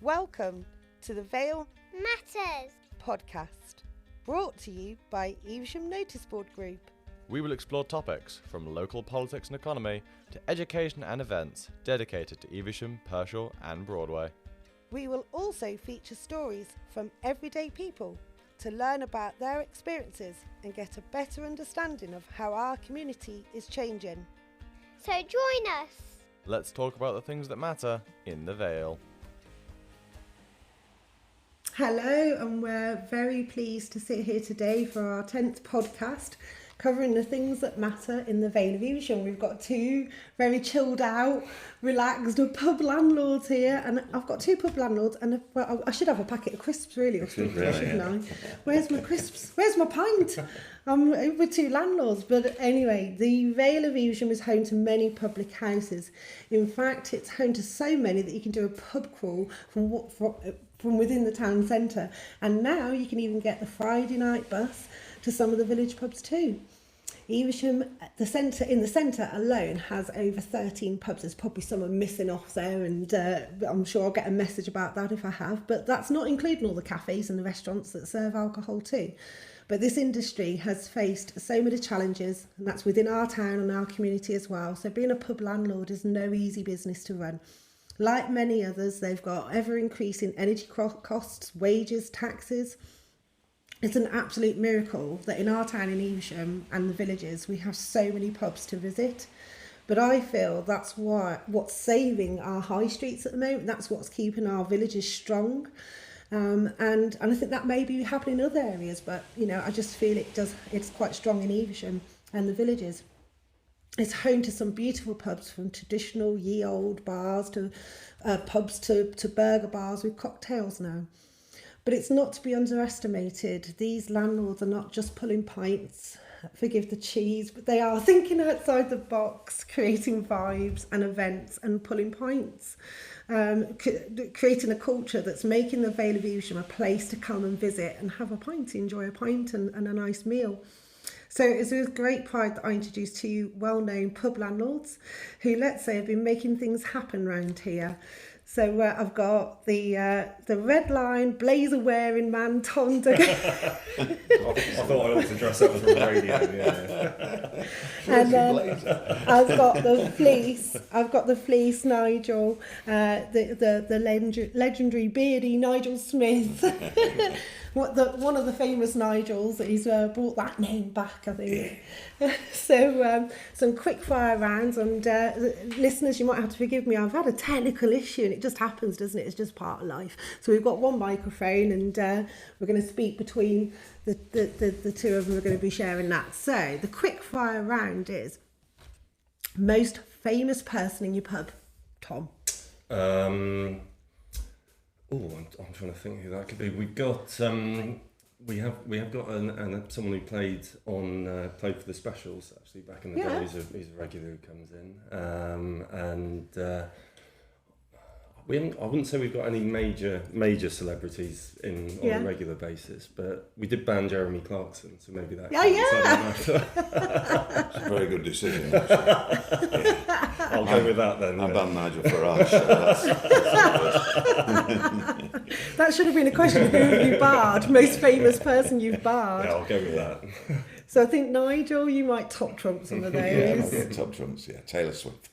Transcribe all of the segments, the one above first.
Welcome to the Vale Matters podcast, brought to you by Evesham Noticeboard Group. We will explore topics from local politics and economy to education and events dedicated to Evesham, Pershore and Broadway. We will also feature stories from everyday people to learn about their experiences and get a better understanding of how our community is changing. So join us. Let's talk about the things that matter in the Vale. Hello, and we're very pleased to sit here today for our 10th podcast covering the things that matter in the Vale of Evesham. We've got two very chilled out, relaxed pub landlords here, and I've got two pub landlords, and I should have a packet of crisps really, or something, shouldn't I? Where's my crisps? Where's my pint? I'm with two landlords, but anyway, the Vale of Evesham is home to many public houses. In fact, it's home to so many that you can do a pub crawl from within the town centre, and now you can even get the Friday night bus to some of the village pubs too. Evesham, in the centre alone, has over 13 pubs. There's probably some are missing off there, and I'm sure I'll get a message about that if I have, but that's not including all the cafes and the restaurants that serve alcohol too. But this industry has faced so many challenges, and that's within our town and our community as well. So being a pub landlord is no easy business to run. Like many others, they've got ever-increasing energy costs, wages, taxes. It's an absolute miracle that in our town in Evesham and the villages, we have so many pubs to visit. But I feel that's what's saving our high streets at the moment. That's what's keeping our villages strong. And I think that may be happening in other areas, but I just feel it's quite strong in Evesham and the villages. It's home to some beautiful pubs, from traditional ye old bars to pubs to burger bars with cocktails now. But it's not to be underestimated. These landlords are not just pulling pints, forgive the cheese, but they are thinking outside the box, creating vibes and events and pulling pints. Creating a culture that's making the Vale of Evesham a place to come and visit and have a pint, enjoy a pint and a nice meal. So it's with great pride that I introduce two well-known pub landlords who, let's say, have been making things happen round here. So I've got the red line blazer-wearing man, Tom Doggett. I thought I ought to dress up for the radio. Yeah. And I've got the fleece Nigel, the legendary beardy Nigel Smith. One of the famous Nigels. He's brought that name back, I think. Yeah. So some quick fire rounds, and listeners, you might have to forgive me. I've had a technical issue, and it just happens, doesn't it? It's just part of life. So we've got one microphone, and we're going to speak between the two of them. We're going to be sharing that. So the quick fire round is most famous person in your pub, Tom. I'm trying to think who that could be. We've got we have got someone who played for the specials actually back in the day. He's a regular who comes in, I wouldn't say we've got any major celebrities on a regular basis, but we did ban Jeremy Clarkson, so maybe that. It's a very good decision. I'll go with that then. I banned Nigel Farage. That should have been a question. Who have you barred? Most famous person you've barred. Yeah, I'll go with that. So I think, Nigel, you might top trump some of those. Yeah, top trumps. Yeah, Taylor Swift.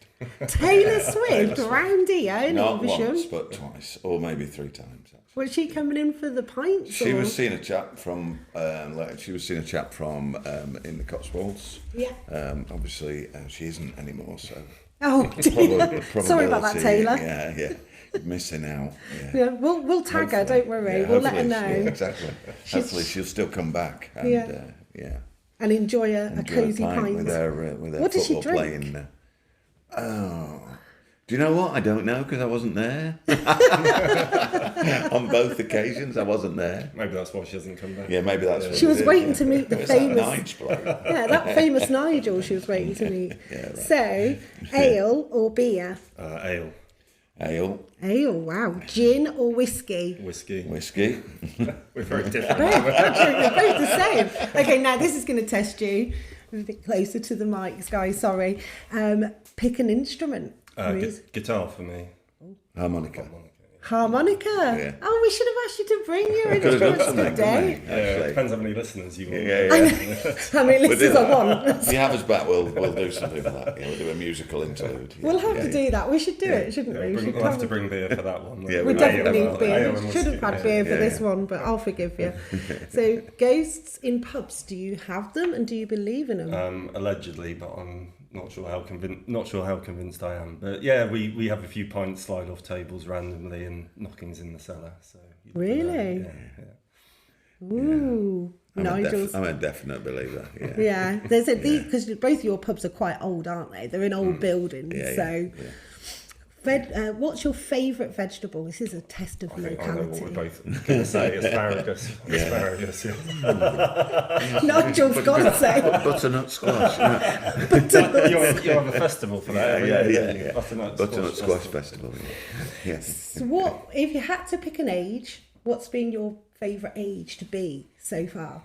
Taylor Swift, round here in Not Evesham. once, but twice, or maybe 3 times. Actually. Was she coming in for the pints? She was seeing a chap from in the Cotswolds. Yeah. Obviously, she isn't anymore. So. Oh, sorry about that, Taylor. Yeah. Missing out. Yeah, we'll tag her. Don't worry. We'll let her know. Yeah, exactly. Hopefully, she'll still come back. And, and enjoy a cosy pint with her what does she drink? Playing. Do you know what? I don't know because I wasn't there. On both occasions, I wasn't there. Maybe that's why she hasn't come back. Yeah, maybe that's what she was waiting to meet the famous. That famous Nigel. She was waiting to meet. Yeah, right. So, ale or beer? Ale. Ale, wow. Gin or whiskey? Whiskey. We're very different. We're both the same. Okay, now this is going to test you. A bit closer to the mics, guys, sorry. Pick an instrument. Guitar for me. Harmonica. Harmonica. Yeah. Oh, we should have asked you to bring your Could have done instruments something, today. couldn't we, Yeah, it actually? depends how many listeners you want. Yeah. How many We'll do listeners I that. want? If you have us back, we'll do something for that. Yeah, we'll do a musical interlude. Yeah, We'll have to do that. We should do Yeah. it, shouldn't we? We'll have to bring beer for that one. Yeah, We we definitely will. need beer. Ale and We should have whiskey, had beer for yeah. this one, but I'll forgive you. So, ghosts in pubs, do you have them and do you believe in them? Allegedly, but I'm not sure how convinced I am. But yeah, we have a few pints slide off tables randomly and knockings in the cellar. So Really? Yeah. Ooh. Nigel's. I'm a definite believer. Yeah. Yeah, there's a because both your pubs are quite old, aren't they? They're in old buildings. Yeah, so, yeah. What's your favourite vegetable? This is a test of I think I know what we're locality. both going to say. Asparagus. Asparagus. Yeah. Nigel's got to say. Butternut squash. You have a festival for that. Yeah. Butternut Squash Festival. Yeah. So what if you had to pick an age? What's been your favourite age to be so far?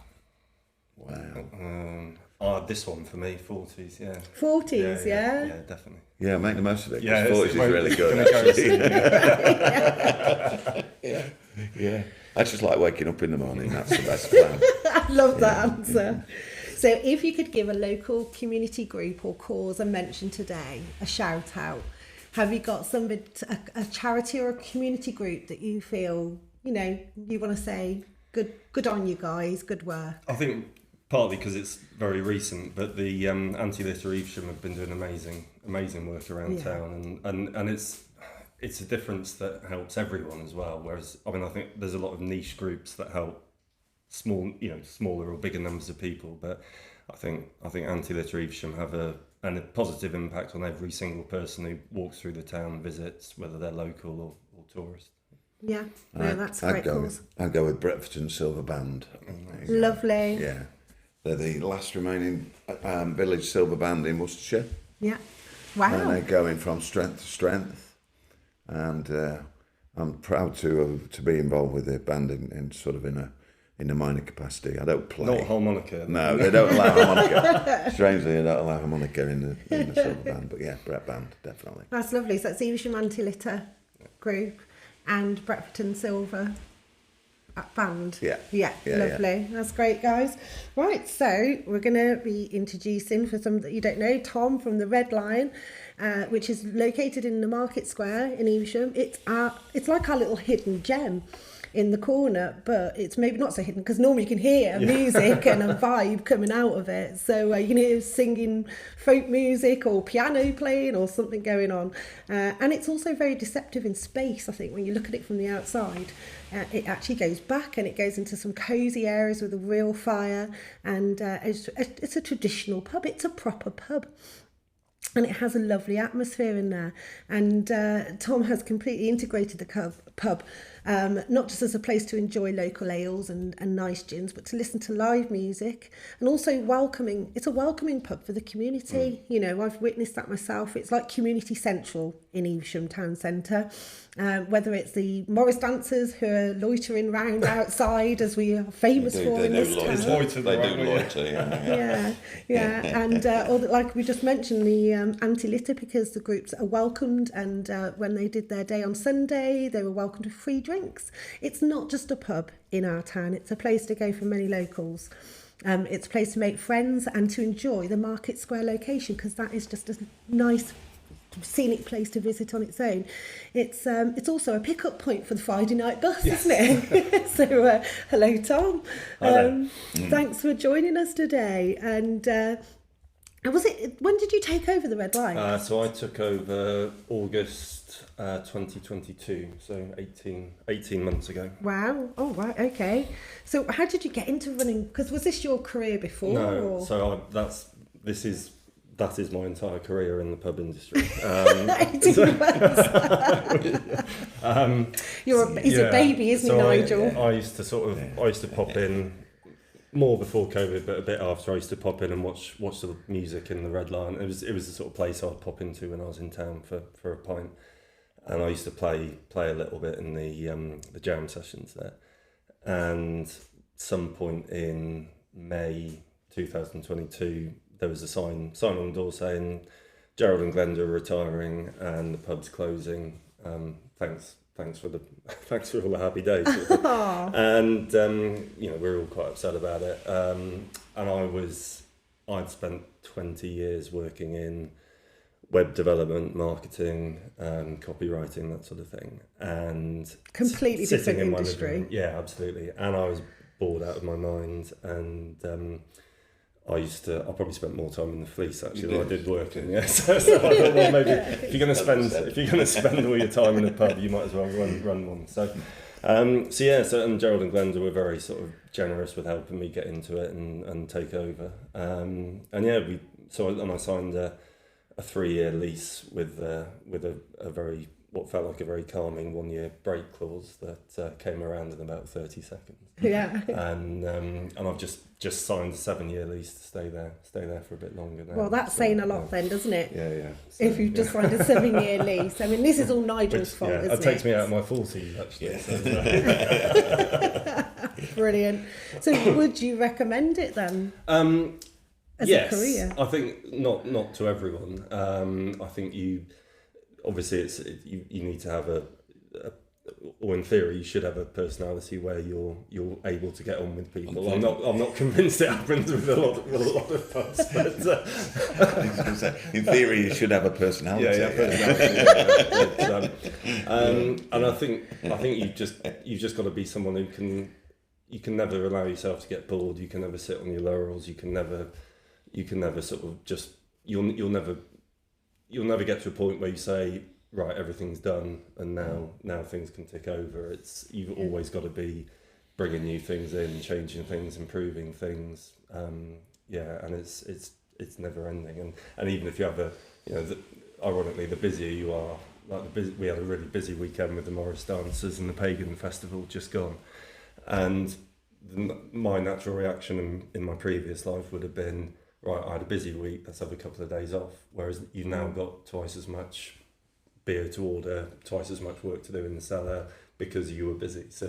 Wow. This one for me, 40s. Yeah. 40s, yeah. Yeah, definitely. Yeah, make the most of it. Yeah, 40s it's is really good. Actually. Yeah. I just like waking up in the morning. That's the best plan. I love that answer. So if you could give a local community group or cause a mention today, a shout out, have you got somebody, a charity or a community group that you feel, you want to say, good on you guys, good work? I think partly because it's very recent, but the anti-litter Evesham have been doing amazing work around town, and it's a difference that helps everyone as well. Whereas I think there's a lot of niche groups that help smaller or bigger numbers of people, but I think anti-litter Evesham have a positive impact on every single person who walks through the town, visits, whether they're local or tourist. Yeah, no, that's a great cause. I'd go with Bretforton Silver Band. Lovely. Yeah. They're the last remaining village silver band in Worcestershire. Yeah. And Wow. they're going from strength to strength. And I'm proud to be involved with the band in a minor capacity. I don't play. Not harmonica. No, they don't allow harmonica. Strangely, they don't allow harmonica in the silver band. But yeah, Brett Band, definitely. That's lovely. So it's Evesham Anti-Litter group and Bretforton Silver Band. Yeah. Lovely. That's great, guys. Right, so we're going to be introducing, for some that you don't know, Tom from the Red Lion, which is located in the Market Square in Evesham. It's like our little hidden gem in the corner, but it's maybe not so hidden because normally you can hear music and a vibe coming out of it. So you can hear singing folk music or piano playing or something going on. And it's also very deceptive in space, I think, when you look at it from the outside. It actually goes back and it goes into some cosy areas with a real fire. And it's a traditional pub. It's a proper pub. And it has a lovely atmosphere in there. And Tom has completely integrated the pub, not just as a place to enjoy local ales and nice gins, but to listen to live music and also welcoming. It's a welcoming pub for the community. I've witnessed that myself. It's like community central in Evesham Town Centre. Whether it's the Morris dancers who are loitering round outside, as we are famous for in this town. They do loiter, yeah. And or like we just mentioned, the anti-litter pickers, the groups are welcomed, and when they did their day on Sunday, they were welcomed with free drinks. It's not just a pub in our town, it's a place to go for many locals. It's a place to make friends and to enjoy the Market Square location, because that is just a nice scenic place to visit on its own. It's also a pickup point for the Friday night bus, isn't it? So hello, Tom. Thanks for joining us today. And when did you take over the Red Lion? So I took over August 2022, so 18 months ago. Wow. Oh, right. Okay. So how did you get into running? Because was this your career before? No. Or? So that is my entire career in the pub industry. 18 months. He's a baby, isn't he, Nigel? I used to pop in more before COVID, but a bit after. I used to pop in and watch the music in the Red Lion. It was the sort of place I'd pop into when I was in town for a pint, and I used to play a little bit in the jam sessions there. And some point in May 2022. There was a sign on the door saying Gerald and Glenda are retiring and the pub's closing. Thanks for all the happy days. And we're all quite upset about it. And I'd spent 20 years working in web development, marketing, copywriting, that sort of thing, and completely sitting different in my industry. living room. Yeah, absolutely. And I was bored out of my mind, and I probably spent more time in the Fleece actually than I did working. Yeah, so I thought, well, maybe if you're going to spend all your time in a pub, you might as well run one. So and Gerald and Glenda were very sort of generous with helping me get into it and take over. I signed a 3-year lease with a very, what felt like a very calming 1-year break clause that came around in about 30 seconds. Yeah. And I've just signed a 7-year lease to stay there for a bit longer now. Well, that's saying a lot then, doesn't it? Yeah. So, if you've just signed a 7-year lease. I mean, this is all Nigel's fault, isn't it? It takes me out of my 40s, actually. Yeah. So. Brilliant. So would you recommend it then? As a career? I think not to everyone. I think you need to have or in theory you should have a personality where you're able to get on with people. I'm not convinced it happens with a lot of pubs, but in theory you should have a personality. And I think you've just got to be someone who can never allow yourself to get bored. You can never sit on your laurels. You can never sort of just you'll never get to a point where you say, right, everything's done and now things can tick over. You've always got to be bringing new things in, changing things, improving things. And it's never ending. And even if you have ironically, the busier you are, we had a really busy weekend with the Morris Dancers and the Pagan Festival just gone, and my natural reaction in my previous life would have been, right, I had a busy week, let's have a couple of days off. Whereas you've now got twice as much beer to order, twice as much work to do in the cellar because you were busy. So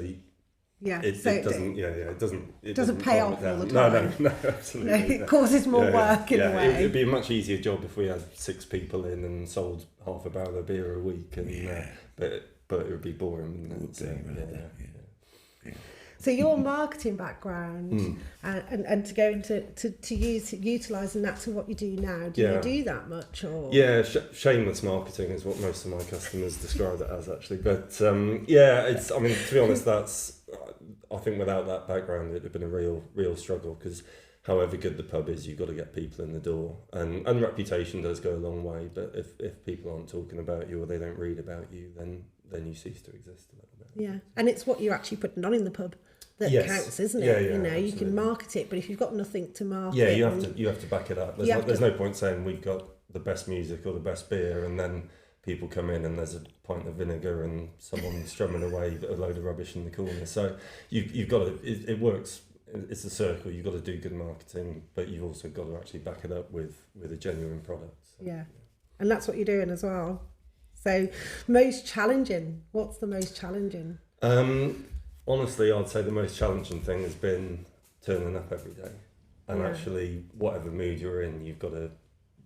it doesn't pay off all the time. No, absolutely. It causes more work in a way. It'd be a much easier job if we had 6 people in and sold half a barrel of beer a week, but it would be boring, wouldn't it? So your marketing background and to go into utilising that to what you do now, do you do that much? Or shameless marketing is what most of my customers describe it as, actually. But to be honest, I think without that background it'd have been a real struggle, because however good the pub is, you've got to get people in the door, and reputation does go a long way, but if people aren't talking about you or they don't read about you, then you cease to exist a little bit. Yeah, and it's what you're actually putting on in the pub that counts, isn't it? Absolutely. You can market it, but if you've got nothing to market, you have to back it up. There's no point saying we've got the best music or the best beer, and then people come in and there's a pint of vinegar and someone strumming away a load of rubbish in the corner. So you've got to. It works. It's a circle. You've got to do good marketing, but you've also got to actually back it up with a genuine product. So, and that's what you're doing as well. So, most challenging. What's the most challenging? Honestly, I'd say the most challenging thing has been turning up every day, and actually, whatever mood you're in, you've got to.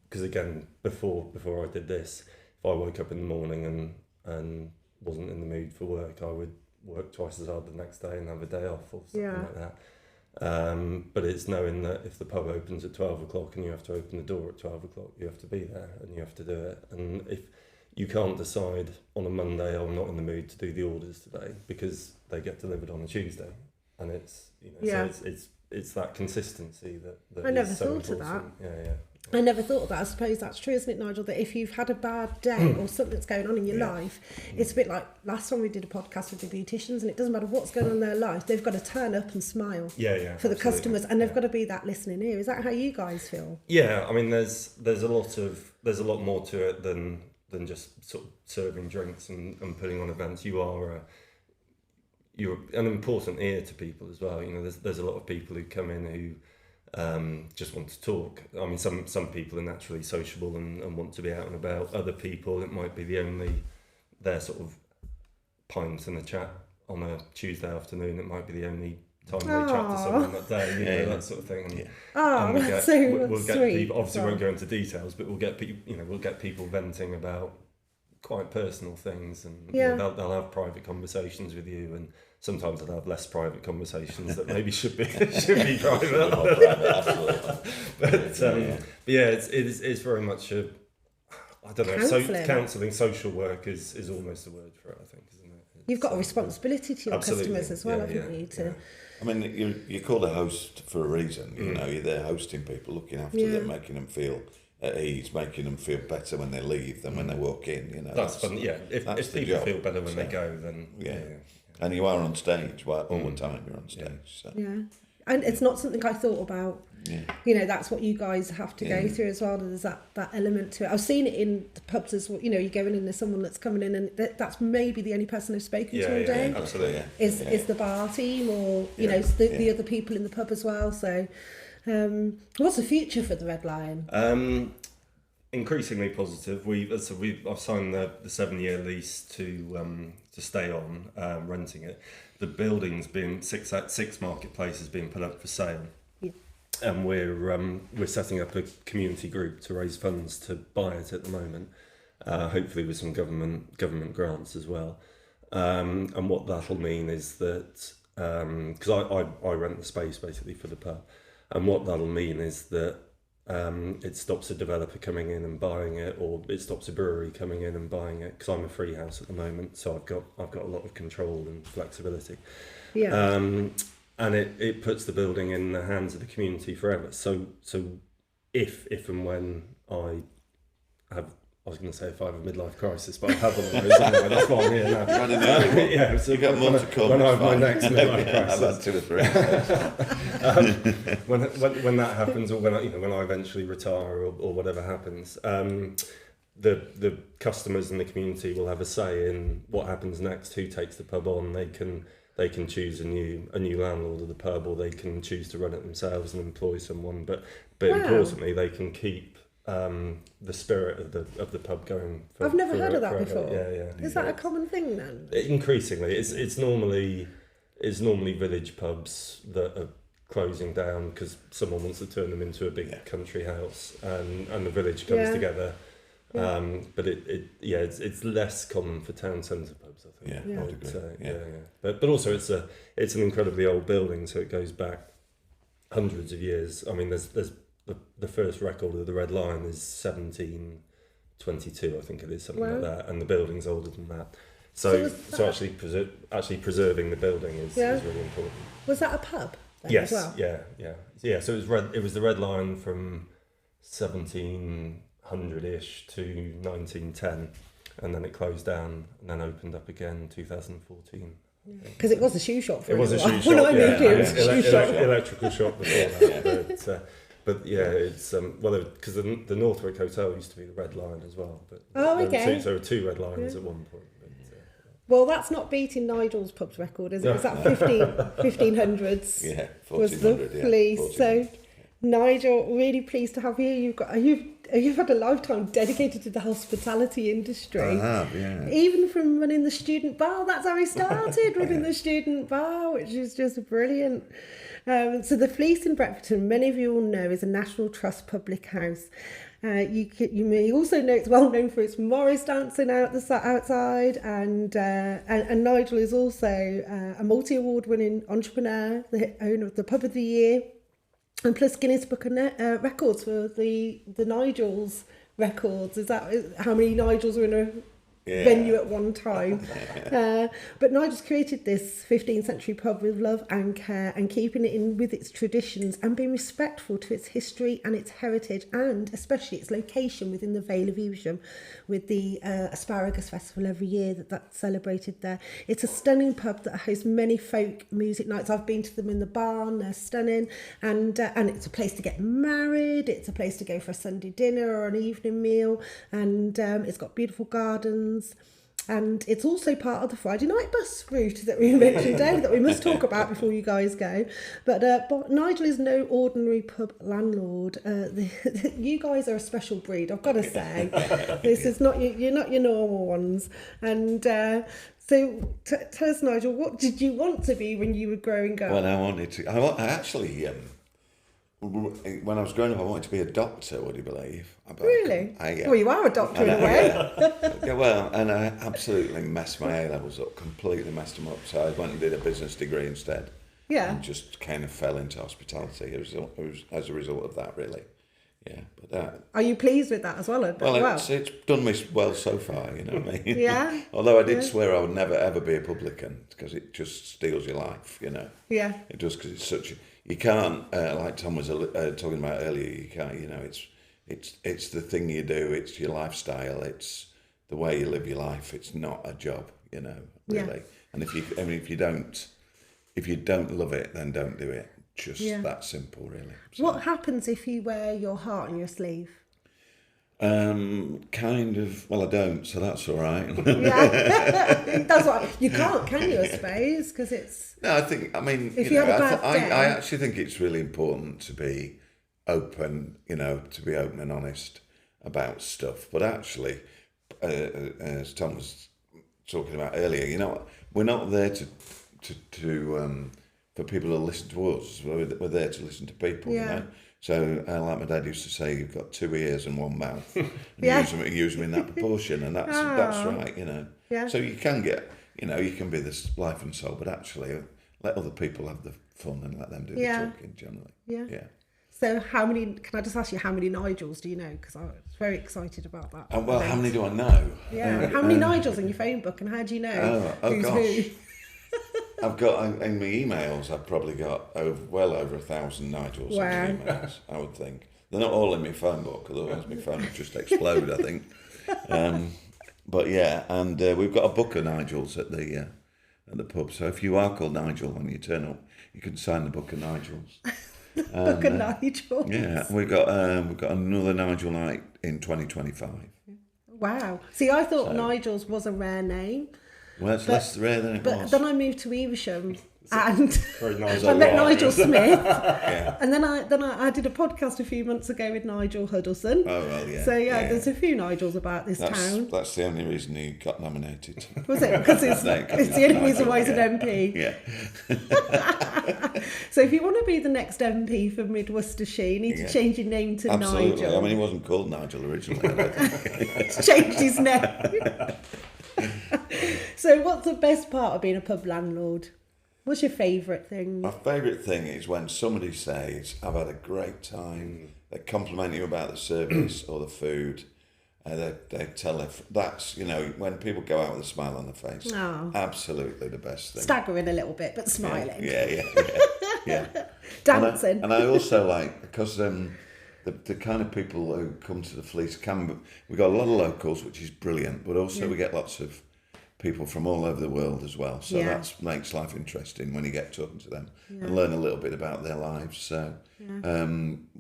Because again, before I did this, if I woke up in the morning and wasn't in the mood for work, I would work twice as hard the next day and have a day off or something like that. But it's knowing that if the pub opens at 12 o'clock and you have to open the door at 12 o'clock, you have to be there and you have to do it. And if you can't decide on a Monday, I'm not in the mood to do the orders today, because they get delivered on a Tuesday, and it's so it's that consistency that I never is so thought of that. Yeah. I never thought of that. I suppose that's true, isn't it, Nigel? That if you've had a bad day or something that's going on in your life, it's a bit like last time we did a podcast with the beauticians, and it doesn't matter what's going on in their life, they've got to turn up and smile for the customers, and they've got to be that listening ear. Is that how you guys feel? Yeah, I mean, there's a lot more to it than just sort of serving drinks and putting on events. You're an important ear to people as well. There's a lot of people who come in who just want to talk. I mean, some people are naturally sociable and want to be out and about. Other people, it might be their sort of pint and a chat on a Tuesday afternoon. It might be the only time they chat to someone that day, that sort of thing. And we'll get sweet. people. Obviously, won't go into details, but we'll get people venting about quite personal things, and Yeah. they'll have private conversations with you, and sometimes they'll have less private conversations that maybe should be private. But yeah, it's very much a, I don't know, counselling, social work is almost the word for it, I think, isn't it? You've got a responsibility to your absolutely. customers as well, haven't you? To I mean, you're called a host for a reason. You know, you're there hosting people, looking after them, making them feel at ease, making them feel better when they leave than when they walk in. You know, that's fun. Yeah, if people feel better when they go, then yeah. And you are on stage all the time. You're on stage. So. Yeah, and it's not something I thought about. Yeah. You know, that's what you guys have to go through as well. There's that element to it. I've seen it in the pubs as well. You know, you're going in, there's someone that's coming in, and that's maybe the only person I've spoken to all day. Absolutely. Is the bar team, or you know, the other people in the pub as well. So, what's the future for the Red Lion? Increasingly positive. I've signed the 7-year lease to stay on renting it. The building's been six marketplaces being put up for sale. And we're setting up a community group to raise funds to buy it at the moment, hopefully with some government grants as well. And what that'll mean is that because I rent the space basically for the pub, and what that'll mean is that it stops a developer coming in and buying it, or it stops a brewery coming in and buying it, because I'm a free house at the moment, so I've got a lot of control and flexibility. Yeah. And it puts the building in the hands of the community forever. So if and when I was going to say if I have a midlife crisis, but I've had one of those anyway, that's why I'm here now. Yeah, so you got more to come. When I have my next midlife crisis. I've had 2 or 3. When that happens, or when I eventually retire, or whatever happens, the customers and the community will have a say in what happens next, who takes the pub on. They can choose a new landlord of the pub, or they can choose to run it themselves and employ someone. But importantly, they can keep the spirit of the pub going. I've never heard of that forever. before. Yeah. Is that a common thing then? Increasingly, it's normally village pubs that are closing down because someone wants to turn them into a big country house, and the village comes together. But it's less common for town centre pubs, I think. I would agree. But also it's an incredibly old building, so it goes back hundreds of years. I mean, there's the first record of the Red Lion is 1722, I think it is, something like that, and the building's older than that. So actually preserving the building is really important. Was that a pub then yes, as well? Yeah. So it was the Red Lion from 1700-ish to 1910, and then it closed down and then opened up again in 2014. Because it was a shoe shop for it was a shoe shop. When I moved here, it was a shoe shop. Electrical shop before that. But it's because the Northwick Hotel used to be the Red Lion as well. But okay. There were 2 Red Lions at one point. Well, that's not beating Nigel's pub's record, is it? Was that 1500s? Yeah, 1400. Was the Fleece. So, Nigel, really pleased to have you. You've had a lifetime dedicated to the hospitality industry. I have, yeah. Even from running the student bar, that's how he started, running the student bar, which is just brilliant. So the Fleece in Bretforton, many of you will know, is a National Trust public house. You may also know it's well known for its Morris dancing outside, and Nigel is also a multi-award winning entrepreneur, the owner of the Pub of the Year, and plus Guinness Book of Records for the Nigels records. Is that how many Nigels are in a venue at one time? But Nigel's created this 15th century pub with love and care, and keeping it in with its traditions and being respectful to its history and its heritage, and especially its location within the Vale of Evesham, with the Asparagus Festival every year that's celebrated there. It's a stunning pub that hosts many folk music nights. I've been to them in the barn, they're stunning, and it's a place to get married, it's a place to go for a Sunday dinner or an evening meal, and it's got beautiful gardens. And it's also part of the Friday night bus route that we mentioned earlier that we must talk about before you guys go. But Nigel is no ordinary pub landlord. You guys are a special breed, I've got to say. This is not you're not your normal ones. And so tell us, Nigel, what did you want to be when you were growing up? Well, I wanted to. I actually when I was growing up, I wanted to be a doctor, would you believe? Really? Yeah. Well, you are a doctor in a way. Yeah, well, and I absolutely messed my A-levels up, completely messed them up, so I went and did a business degree instead. Yeah. And just kind of fell into hospitality as a result of that, really. Yeah, but Are you pleased with that as well? it's done me well so far, you know what I mean? Yeah. Although I did swear I would never ever be a publican because it just steals your life, you know. Yeah. It does, because it's such. You can't, like Tom was talking about earlier. You can't, you know. It's the thing you do. It's your lifestyle. It's the way you live your life. It's not a job, you know. Really. Yeah. And if you don't love it, then don't do it. Just that simple, really. So, What happens if you wear your heart on your sleeve? kind of. Well, I don't, so that's all right. Yeah, that's what you can't, can you? I suppose because it's. No, I mean, If you have a bad day. I actually think it's really important to be open, you know, to be open and honest about stuff. But actually, as Tom was talking about earlier, you know, we're not there to for people to listen to us. We're there to listen to people, you know. So, like my dad used to say, you've got two ears and one mouth. And use them in that proportion, and that's right, you know. Yeah. So you can get, you know, you can be this life and soul, but actually let other people have the fun and let them do the talking generally. Yeah. Yeah. So can I just ask you how many Nigels do you know? Because I was very excited about that. Well, how many do I know? Yeah. How many Nigels in your phone book, and how do you know who's gosh. who? I've got, in my emails, I've probably got well over 1,000 Nigels in my emails, I would think. They're not all in my phone book, otherwise my phone would just explode, I think. But yeah, and we've got a book of Nigels at the pub, so if you are called Nigel when you turn up, you can sign the book of Nigels. Book of Nigels. Yeah, we've got another Nigel night in 2025. Wow. See, I thought Nigels was a rare name. Well, it's less rare than it was. But then I moved to Evesham and Nice I met Nigel Smith. Yeah. And then I did a podcast a few months ago with Nigel Huddleston. Oh, well, yeah. So there's a few Nigels about this town. That's the only reason he got nominated. Was it? Because it's the only reason why he's an MP. Yeah. So if you want to be the next MP for Mid Worcestershire, you need to change your name to Absolutely. Nigel. I mean, he wasn't called Nigel originally. I don't think. He's changed his name. So what's the best part of being a pub landlord? What's your favourite thing? My favourite thing is when somebody says, I've had a great time, they compliment you about the service or the food, they tell if that's, you know, when people go out with a smile on their face, absolutely the best thing. Staggering a little bit, but smiling. Yeah. Dancing. And I also like, because the kind of people who come to the Fleece we've got a lot of locals, which is brilliant, but also we get lots of people from all over the world as well. So that makes life interesting when you get talking to them and learn a little bit about their lives. So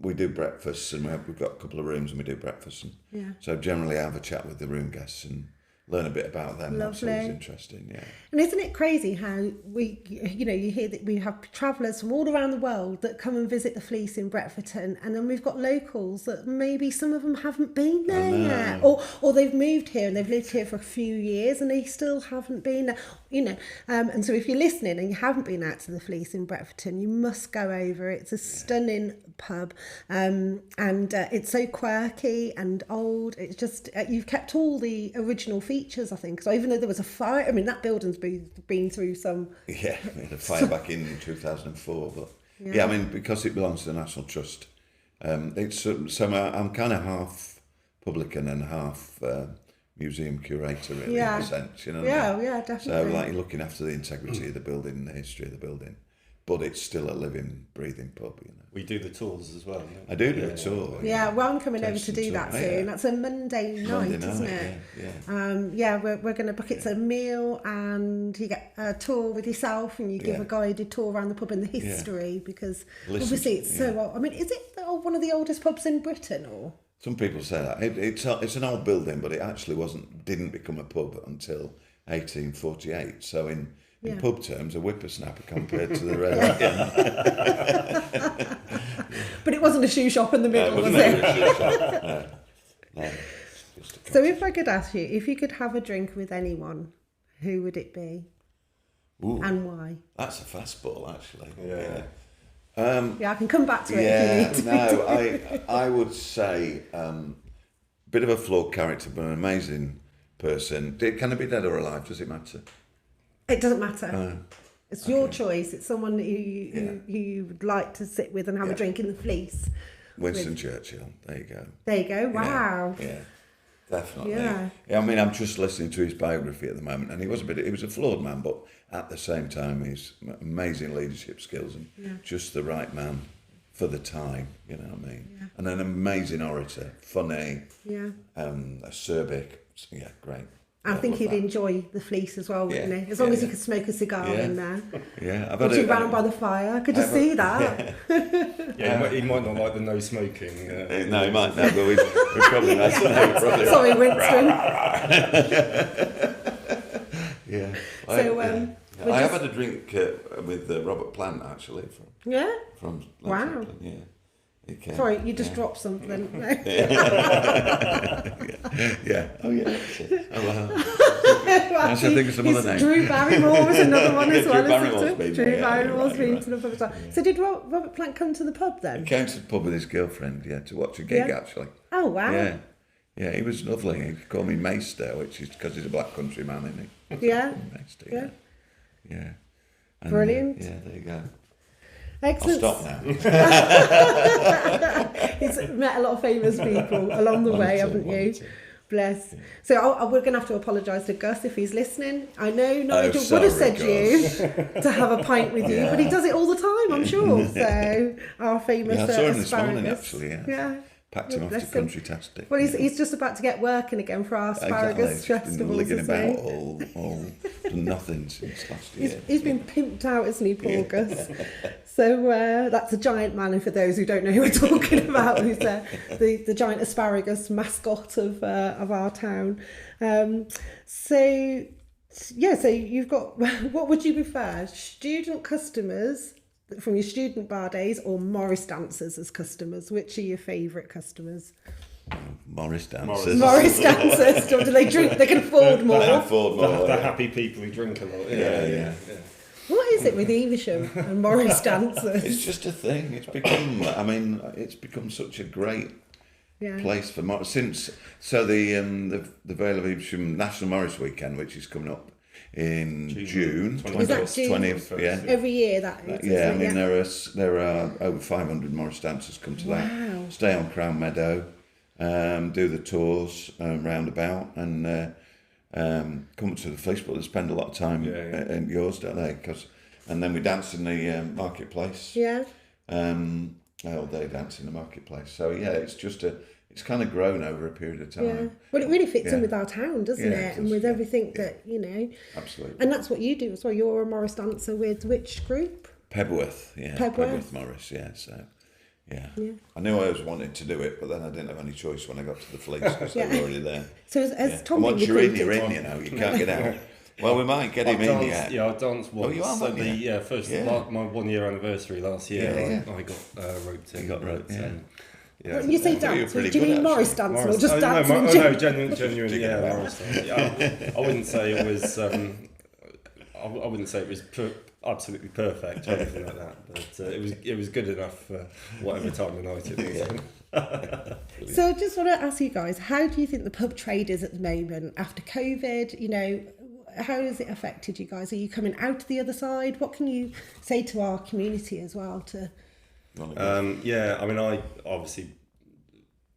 we do breakfasts, and we've got a couple of rooms and we do breakfasts. And so generally I have a chat with the room guests and learn a bit about them. Lovely. That's always interesting, yeah. And isn't it crazy how we, you know, you hear that we have travellers from all around the world that come and visit the Fleece in Bretforton, and then we've got locals that maybe some of them haven't been there yet, or they've moved here and they've lived here for a few years and they still haven't been there, you know. And so if you're listening and you haven't been out to the Fleece in Bretforton, you must go over. It's a stunning pub, and it's so quirky and old. It's just you've kept all the original features, I think. So even though there was a fire, I mean, that building's been through some. Yeah, we had a fire back in 2004, but I mean, because it belongs to the National Trust, it's so I'm kind of half publican and half museum curator, really, in a sense, you know. Yeah, definitely. So like you're looking after the integrity of the building and the history of the building, but it's still a living, breathing pub, you know. We do the tours as well. Don't we? I do a tour. Yeah, well, I'm coming over to do that soon. Yeah. That's a Monday night, isn't it? Yeah. We're going to book. It's a meal, and you get a tour with yourself, and you give a guided tour around the pub and the history, because obviously it's so old. I mean, is it one of the oldest pubs in Britain, or? Some people say that. It's an old building, but it actually didn't become a pub until 1848. So in pub terms, a whippersnapper compared to the rest. But it wasn't a shoe shop in the middle, was it? No. So if I could ask you, if you could have a drink with anyone, who would it be? Ooh, and why? That's a fastball, actually. Yeah. Yeah, I can come back to it Yeah, if you need no, I would say bit of a flawed character, but an amazing person. Can it be dead or alive? Does it matter? It doesn't matter. It's your okay. choice. It's someone who you would like to sit with and have a drink in the Fleece. Winston Churchill. There you go. There you go. Wow. Yeah, definitely. Yeah. I mean, I'm just listening to his biography at the moment, and he was a flawed man, but at the same time, he's amazing leadership skills and just the right man for the time. You know what I mean? Yeah. And an amazing orator, funny. Yeah. Acerbic. Yeah, great. I think he'd enjoy the Fleece as well, wouldn't he? As long as he could smoke a cigar in there. Yeah, I've had round by the fire. Could you see that? Yeah, he might not like the no smoking. No, he might not, but we probably not. Sorry, Winston. Yeah. So, I have had a drink with Robert Plant actually. From wow. Chaplin, yeah. Sorry, you just dropped something. Yeah. Oh yeah. That's it. Oh wow. I should think of some other name. Drew Barrymore was another one as well. Drew Barrymore's been to the pub as well. So did Robert Plant come to the pub then? He came to the pub with his girlfriend, to watch a gig actually. Oh wow. Yeah. Yeah, he was lovely. He called me Maester, which is because he's a black country man, isn't he? Yeah. Maester, yeah. And, brilliant. Yeah, there you go. Excellent. I'll stop now. He's met a lot of famous people along the way, haven't you? Bless. Yeah. So we're going to have to apologise to Gus if he's listening. I know Nigel would have said you to have a pint with you, but he does it all the time, I'm sure. So our famous I saw him this asparagus. morning, actually, yeah. Packed him off to country tastic. Well, he's just about to get working again for our asparagus festivals. He's been about all done nothing since last year. He's been pimped out, isn't he, poor Gus? So that's a giant man, and for those who don't know who we're talking about, who's the giant asparagus mascot of our town. So you've got, what would you prefer, student customers from your student bar days or Morris dancers as customers? Which are your favourite customers? Morris dancers. Morris dancers. Do they drink? They can afford more. They can afford more. The happy people who drink a lot. Yeah. What is it with Evesham and Morris dancers? It's just a thing. It's become such a great place for Morris since. So the Vale of Evesham National Morris Weekend, which is coming up in June 20th. Yeah. Every year that is. There are over 500 Morris dancers come to that. Stay on Crown Meadow, do the tours roundabout, and come to the Fleece, but they spend a lot of time in yours, don't they? And then we dance in the marketplace. Yeah. All day dance in the marketplace. So it's kind of grown over a period of time. Yeah. Well, it really fits in with our town, doesn't it? It and with everything that, Absolutely. And that's what you do as well. You're a Morris dancer with which group? Pebworth, yeah. Pebworth Morris, yeah. So, yeah. I knew I always wanted to do it, but then I didn't have any choice when I got to the Fleece because they were already there. So as Tom, and once you're in, you can't get out. Well, we might get him in yet. Yeah, I danced once. Oh, you are, my 1 year anniversary last year. I got roped in. You got roped, Yeah. When you say dance, do you mean Morris dancing or just dancing? No, genuinely, Morris dance. I wouldn't say it was. I wouldn't say it was absolutely perfect or anything like that, but it was good enough for whatever time of night it was. So I just want to ask you guys, how do you think the pub trade is at the moment after COVID? How has it affected you guys? Are you coming out the other side? What can you say to our community as well? I obviously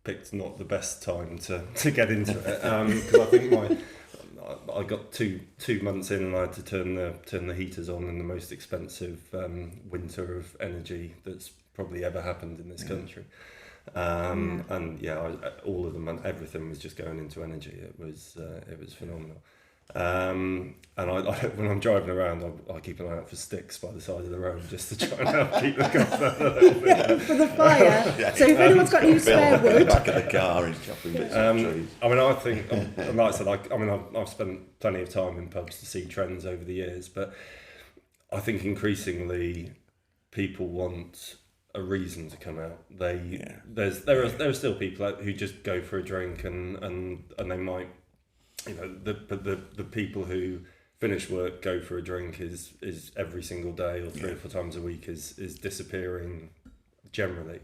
picked not the best time to get into it because I think I got two months in and I had to turn the heaters on in the most expensive winter of energy that's probably ever happened in this country. All of them, everything was just going into energy. It was phenomenal. And when I'm driving around, I keep an eye out for sticks by the side of the road just to try and help keep the cost down a little bit. For the fire. So if anyone's got any spare wood, back of the car, he's chopping bits of trees. I think, like I said, I've spent plenty of time in pubs to see trends over the years, but I think increasingly people want a reason to come out. There are still people out who just go for a drink and they might. The people who finish work, go for a drink is every single day or 3 or 4 times a week is disappearing generally.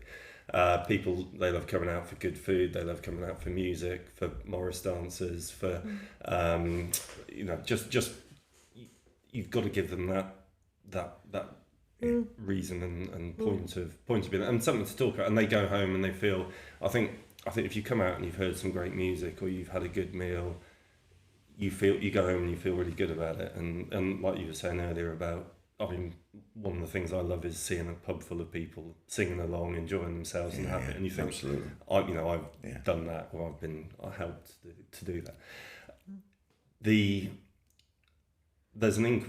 People, they love coming out for good food, they love coming out for music, for Morris dancers, for just you've got to give them that reason and point of being, and something to talk about, and they go home and they feel, I think if you come out and you've heard some great music or you've had a good meal, you go home and you feel really good about it. And like you were saying earlier about, I mean, one of the things I love is seeing a pub full of people singing along, enjoying themselves and happy. And you think, absolutely. I've done that, or I helped to do that.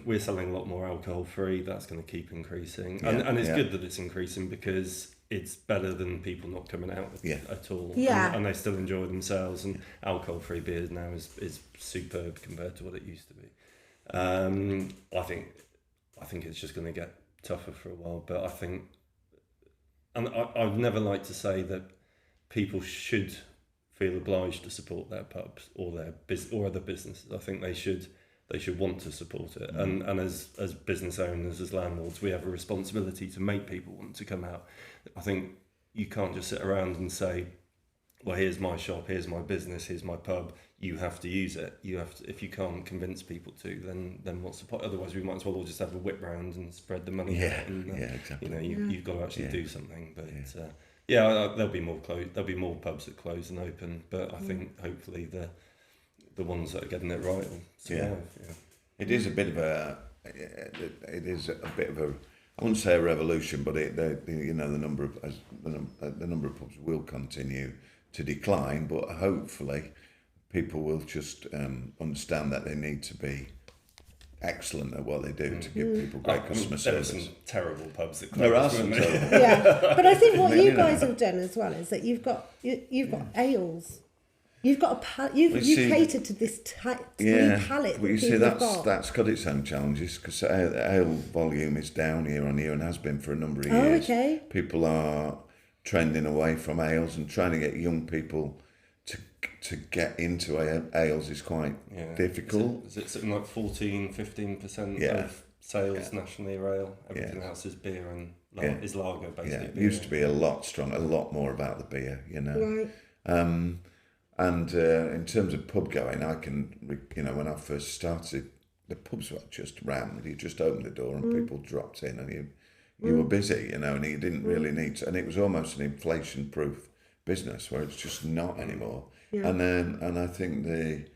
We're selling a lot more alcohol free. That's going to keep increasing, and it's good that it's increasing because it's better than people not coming out at all. And they still enjoy themselves. And alcohol free beers now is superb compared to what it used to be. I think it's just going to get tougher for a while, but I think, and I'd never like to say that people should feel obliged to support their pubs or or other businesses. I think they should want to support it, and as business owners, as landlords, we have a responsibility to make people want to come out. I think you can't just sit around and say, well, here's my shop, here's my business, here's my pub, you have to use it. You have to. If you can't convince people to, then what's the point? Otherwise, we might as well all just have a whip round and spread the money out. And, Exactly. You've got to actually do something. But there'll be more there'll be more pubs that close and open. But I think hopefully the ones that are getting it right will survive. It is a bit of a I wouldn't say a revolution, but the number of pubs will continue to decline, but hopefully people will just understand that they need to be excellent at what they do to give people great customer service. There are some terrible pubs that close. There are some terrible. But I think what you guys have done as well is that you've got ales. You've got you've catered to this new palate. Well, you see, that's got its own challenges because ale volume is down year on year and has been for a number of years. Okay. People are trending away from ales, and trying to get young people to get into ales is quite difficult. Is it something like 14-15% of sales nationally are ale? Everything else is beer and is lager, basically. Yeah, it used to be a lot stronger, a lot more about the beer, Right. And in terms of pub going, I can, when I first started, the pubs were just rammed. You just opened the door and people dropped in, and you were busy, and you didn't really need to. And it was almost an inflation-proof business, where it's just not anymore. Yeah. And I think the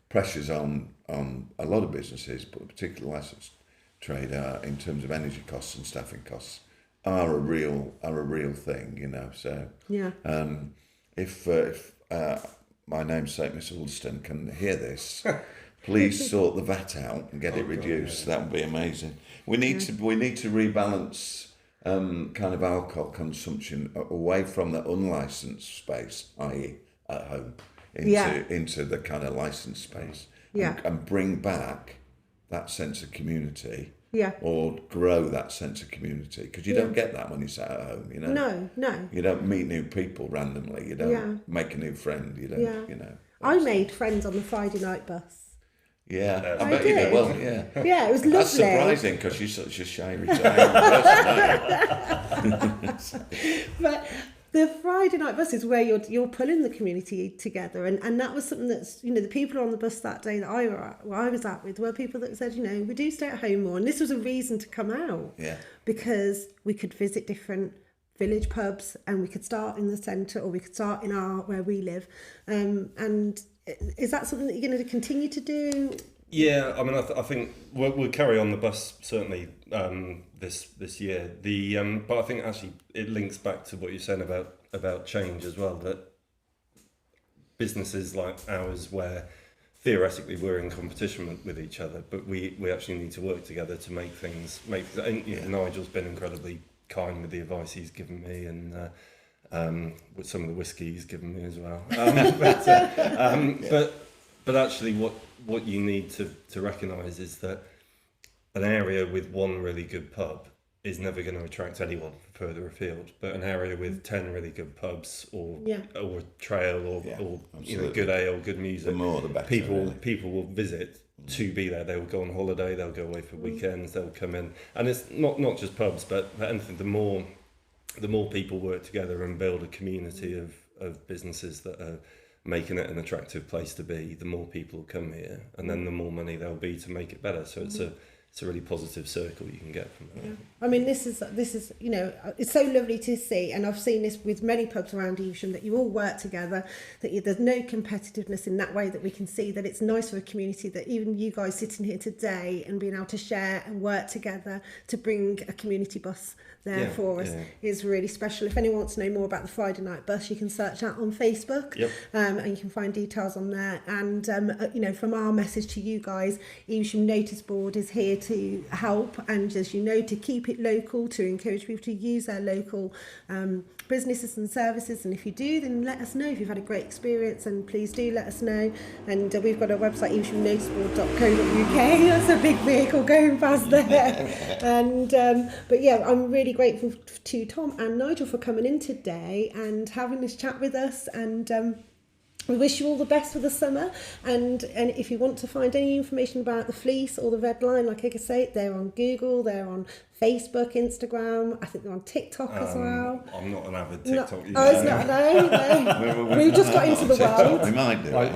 pressures on a lot of businesses, but particularly licensed trade, in terms of energy costs and staffing costs, are a real thing. So if my namesake, Miss Alston, can hear this, please sort the VAT out and get it reduced. That would be amazing. We need to rebalance kind of alcohol consumption away from the unlicensed space, i.e. at home, into the kind of licensed space, and bring back that sense of community. Or grow that sense of community, because you don't get that when you sit at home. No. You don't meet new people randomly. You don't make a new friend. You don't. I made friends on the Friday night bus. Yeah, I bet you did. Well, yeah, it was lovely. That's surprising because she's such a shy, retiring person. But the Friday night bus is where you're pulling the community together, and that was something that's, the people on the bus that day that I was at with were people that said, we do stay at home more, and this was a reason to come out. Because we could visit different village pubs, and we could start in the centre, or we could start in where we live, and is that something that you're going to continue to do? Yeah, I mean, I think we'll carry on the bus certainly this year. But I think actually it links back to what you're saying about change as well. That businesses like ours, where theoretically we're in competition with each other, but we actually need to work together to make things. Nigel's been incredibly kind with the advice he's given me, and with some of the whiskey he's given me as well. But actually, what you need to recognise is that an area with one really good pub is never going to attract anyone further afield. But an area with 10 really good pubs, or a trail, or good ale, good music, the more the better. People will visit to be there. They'll go on holiday, they'll go away for weekends, they'll come in, and it's not just pubs, but anything. The more people work together and build a community of businesses that are making it an attractive place to be, the more people will come here, and then the more money there'll be to make it better. So it's a really positive circle you can get from that. Yeah. I mean, this is it's so lovely to see, and I've seen this with many pubs around Evesham, that you all work together, that there's no competitiveness in that way, that we can see that it's nice for a community, that even you guys sitting here today and being able to share and work together to bring a community bus there for us is really special. If anyone wants to know more about the Friday night bus, you can search that on Facebook, and you can find details on there. And from our message to you guys, Evesham Notice Board is here to help, and as you know, to keep it local, to encourage people to use their local businesses and services. And if you do, then let us know if you've had a great experience, and please do let us know. And we've got a website, eveshamnoticeboard.co.uk. That's a big vehicle going past there. And but yeah, I'm really grateful to Tom and Nigel for coming in today and having this chat with us, and we wish you all the best for the summer. And if you want to find any information about the Fleece or the Red Line, like I say, they're on Google, they're on Facebook, Instagram. I think they're on TikTok as well. I'm not an avid TikTok user. Oh, it's not, no. We've just got into the world. We might do. I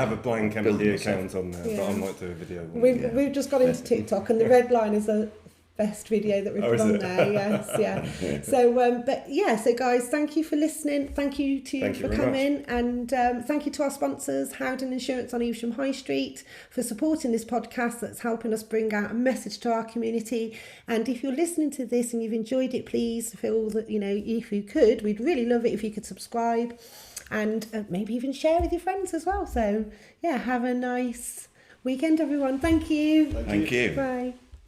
have a blank empty account on there, but I might do a video. We've just got into TikTok, and the Red Line is the best video that we've put on there. Yes. So guys, thank you for listening. Thank you for coming, and thank you to our sponsors, Howden Insurance on Evesham High Street, for supporting this podcast that's helping us bring out a message to our community. And if you're listening to this and you've enjoyed it, please feel that, if you could, we'd really love it if you could subscribe, and maybe even share with your friends as well. So have a nice weekend, everyone. Thank you. Thank you. Bye.